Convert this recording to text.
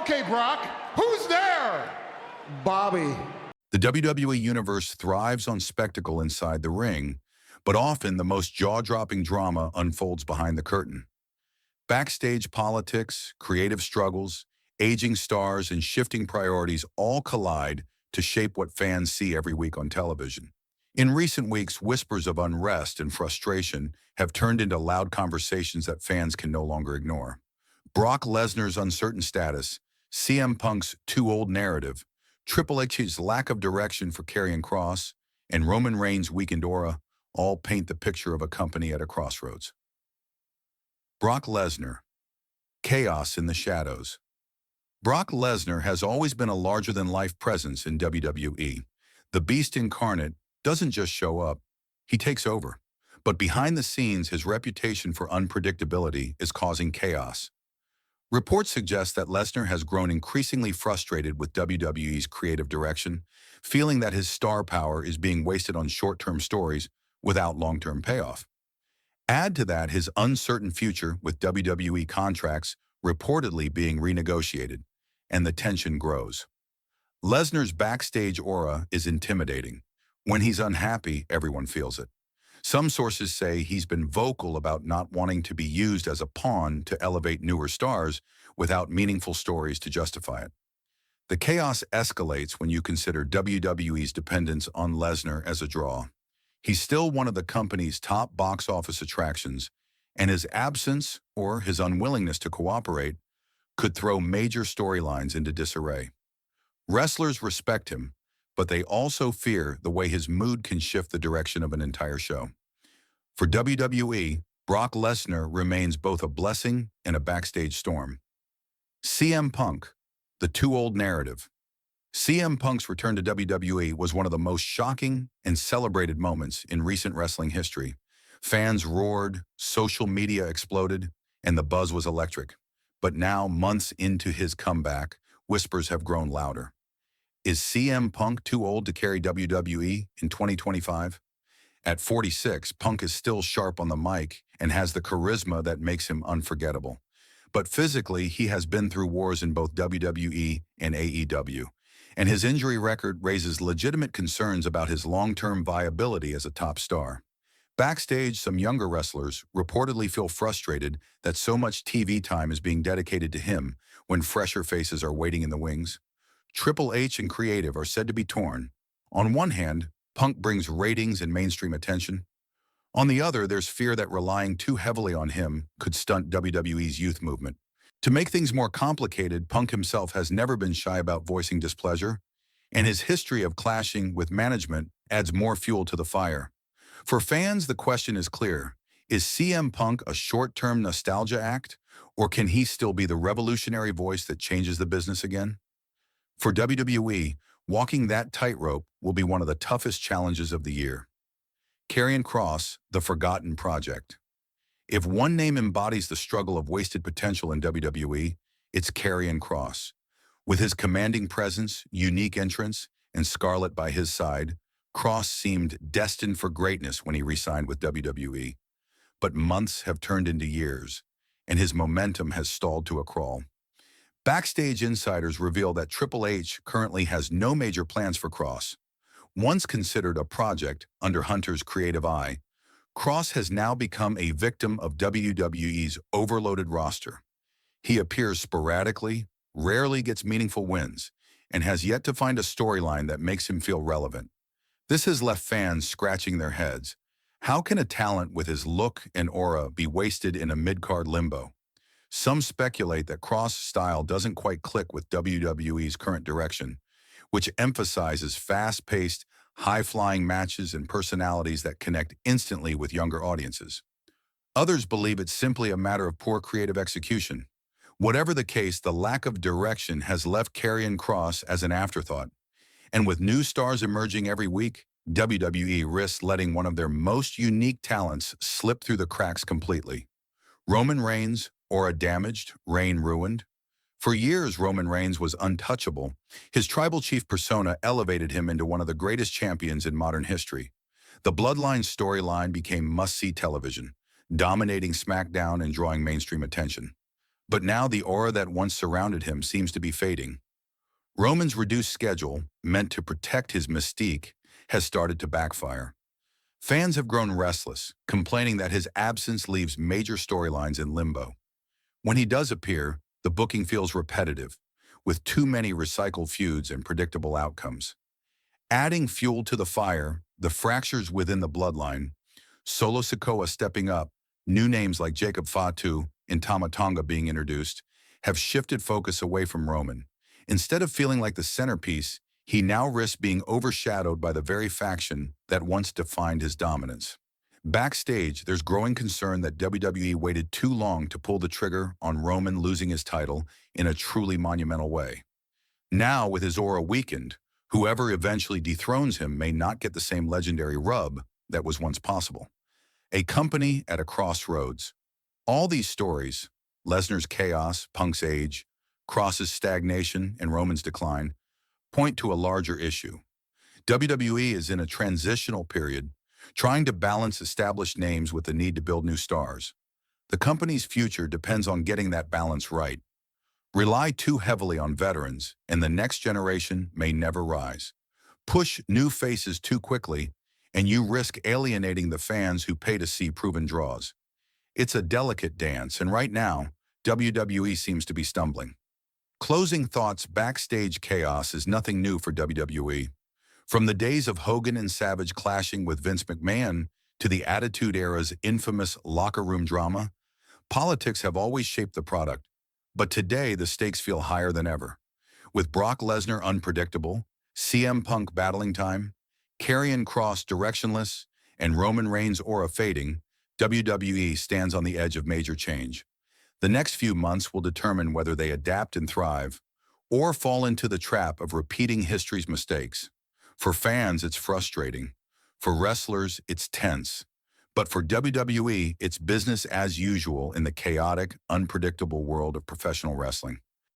Okay, Brock, who's there? Bobby. The WWE Universe thrives on spectacle inside the ring, but often the most jaw-dropping drama unfolds behind the curtain. Backstage politics, creative struggles, aging stars, and shifting priorities all collide to shape what fans see every week on television. In recent weeks, whispers of unrest and frustration have turned into loud conversations that fans can no longer ignore. Brock Lesnar's uncertain status, CM Punk's too old narrative, Triple H's lack of direction for Karrion Kross, and Roman Reigns' weakened aura all paint the picture of a company at a crossroads. Brock Lesnar. Chaos in the shadows. Brock Lesnar has always been a larger-than-life presence in WWE. The Beast incarnate doesn't just show up, he takes over. But behind the scenes, his reputation for unpredictability is causing chaos. Reports suggest that Lesnar has grown increasingly frustrated with WWE's creative direction, feeling that his star power is being wasted on short-term stories without long-term payoff. Add to that his uncertain future with WWE contracts reportedly being renegotiated, and the tension grows. Lesnar's backstage aura is intimidating. When he's unhappy, everyone feels it. Some sources say he's been vocal about not wanting to be used as a pawn to elevate newer stars without meaningful stories to justify it. The chaos escalates when you consider WWE's dependence on Lesnar as a draw. He's still one of the company's top box office attractions, and his absence or his unwillingness to cooperate could throw major storylines into disarray. Wrestlers respect him, but they also fear the way his mood can shift the direction of an entire show. For WWE, Brock Lesnar remains both a blessing and a backstage storm. CM Punk, the too old narrative. CM Punk's return to WWE was one of the most shocking and celebrated moments in recent wrestling history. Fans roared, social media exploded, and the buzz was electric. But now, months into his comeback, whispers have grown louder. Is CM Punk too old to carry WWE in 2025? At 46, Punk is still sharp on the mic and has the charisma that makes him unforgettable. But physically, he has been through wars in both WWE and AEW, and his injury record raises legitimate concerns about his long-term viability as a top star. Backstage, some younger wrestlers reportedly feel frustrated that so much TV time is being dedicated to him when fresher faces are waiting in the wings. Triple H and creative are said to be torn. On one hand, Punk brings ratings and mainstream attention. On the other, there's fear that relying too heavily on him could stunt WWE's youth movement. To make things more complicated, Punk himself has never been shy about voicing displeasure, and his history of clashing with management adds more fuel to the fire. For fans, the question is clear. Is CM Punk a short-term nostalgia act, or can he still be the revolutionary voice that changes the business again? For WWE, walking that tightrope will be one of the toughest challenges of the year. Karrion Kross, the forgotten project. If one name embodies the struggle of wasted potential in WWE, it's Karrion Kross. With his commanding presence, unique entrance, and Scarlett by his side, Kross seemed destined for greatness when he re-signed with WWE. But months have turned into years, and his momentum has stalled to a crawl. Backstage insiders reveal that Triple H currently has no major plans for Kross. Once considered a project under Hunter's creative eye, Kross has now become a victim of WWE's overloaded roster. He appears sporadically, rarely gets meaningful wins, and has yet to find a storyline that makes him feel relevant. This has left fans scratching their heads. How can a talent with his look and aura be wasted in a mid-card limbo? Some speculate that Kross' style doesn't quite click with WWE's current direction, which emphasizes fast-paced, high-flying matches and personalities that connect instantly with younger audiences. Others believe it's simply a matter of poor creative execution. Whatever the case, the lack of direction has left Karrion Kross as an afterthought. And with new stars emerging every week, WWE risks letting one of their most unique talents slip through the cracks completely. Roman Reigns, aura damaged, reign ruined. For years, Roman Reigns was untouchable. His tribal chief persona elevated him into one of the greatest champions in modern history. The Bloodline storyline became must-see television, dominating SmackDown and drawing mainstream attention. But now the aura that once surrounded him seems to be fading. Roman's reduced schedule, meant to protect his mystique, has started to backfire. Fans have grown restless, complaining that his absence leaves major storylines in limbo. When he does appear, the booking feels repetitive, with too many recycled feuds and predictable outcomes. Adding fuel to the fire, the fractures within the bloodline, Solo Sikoa stepping up, new names like Jacob Fatu and Tama Tonga being introduced, have shifted focus away from Roman. Instead of feeling like the centerpiece, he now risks being overshadowed by the very faction that once defined his dominance. Backstage, there's growing concern that WWE waited too long to pull the trigger on Roman losing his title in a truly monumental way. Now, with his aura weakened, whoever eventually dethrones him may not get the same legendary rub that was once possible. A company at a crossroads. All these stories, Lesnar's chaos, Punk's age, Cross's stagnation, and Roman's decline, point to a larger issue. WWE is in a transitional period, trying to balance established names with the need to build new stars. The company's future depends on getting that balance right. Rely too heavily on veterans, and the next generation may never rise. Push new faces too quickly, and you risk alienating the fans who pay to see proven draws. It's a delicate dance, and right now, WWE seems to be stumbling. Closing thoughts. Backstage chaos is nothing new for WWE. From the days of Hogan and Savage clashing with Vince McMahon to the Attitude Era's infamous locker room drama, politics have always shaped the product. But today, the stakes feel higher than ever. With Brock Lesnar unpredictable, CM Punk battling time, Karrion Kross directionless, and Roman Reigns' aura fading, WWE stands on the edge of major change. The next few months will determine whether they adapt and thrive, or fall into the trap of repeating history's mistakes. For fans, it's frustrating. For wrestlers, it's tense. But for WWE, it's business as usual in the chaotic, unpredictable world of professional wrestling.